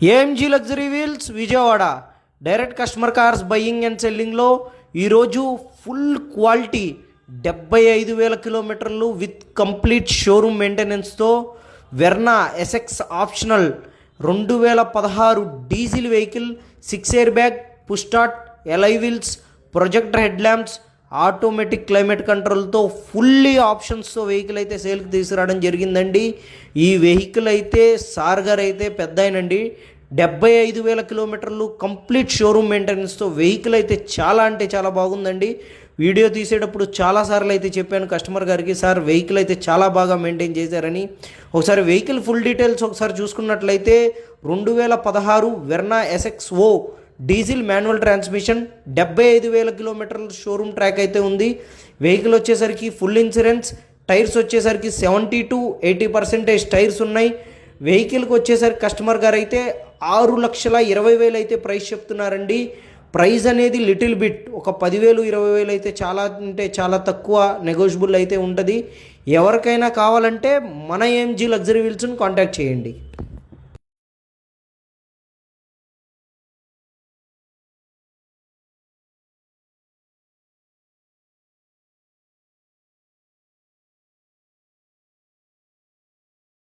AMG luxury wheels Vijayawada direct customer cars buying and సెల్లింగ్లో ఈరోజు full quality 75,000 కిలోమీటర్లు with complete showroom మెయింటెనెన్స్తో Verna SX optional 2016 diesel vehicle 6 air bag push start alloy wheels projector head lamps automatic climate కంట్రోల్తో fully ఆప్షన్స్తో vehicle అయితే సేల్కి తీసుకురావడం జరిగిందండి. ఈ వెహికల్ అయితే సార్ గారు అయితే పెద్ద అయినండి 75,000 కిలోమీటర్లు కంప్లీట్ షోరూమ్ మెయింటెనెన్స్తో వెహికల్ అయితే చాలా అంటే చాలా బాగుందండి. వీడియో తీసేటప్పుడు చాలాసార్లు అయితే చెప్పాను కస్టమర్ గారికి, సార్ వెహికల్ అయితే చాలా బాగా మెయింటైన్ చేశారని. ఒకసారి వెహికల్ ఫుల్ డీటెయిల్స్ ఒకసారి చూసుకున్నట్లయితే 2016 వెర్నా ఎస్ఎక్స్ ఓ డీజిల్ మాన్యువల్ ట్రాన్స్మిషన్ 75,000 కిలోమీటర్ల షోరూమ్ ట్రాక్ అయితే ఉంది. వెహికల్ వచ్చేసరికి ఫుల్ ఇన్సూరెన్స్, టైర్స్ వచ్చేసరికి 70 to 80% టైర్స్ ఉన్నాయి. వెహికల్కి వచ్చేసరికి కస్టమర్ గారు అయితే 6,20,000 అయితే ప్రైస్ చెప్తున్నారండి. ప్రైస్ అనేది లిటిల్ బిట్ ఒక 10,000 20,000 అయితే చాలా అంటే చాలా తక్కువ నెగోషియబుల్ అయితే ఉంటుంది. ఎవరికైనా కావాలంటే మన ఏఎంజీ లగ్జరీ వీల్స్ని కాంటాక్ట్ చేయండి.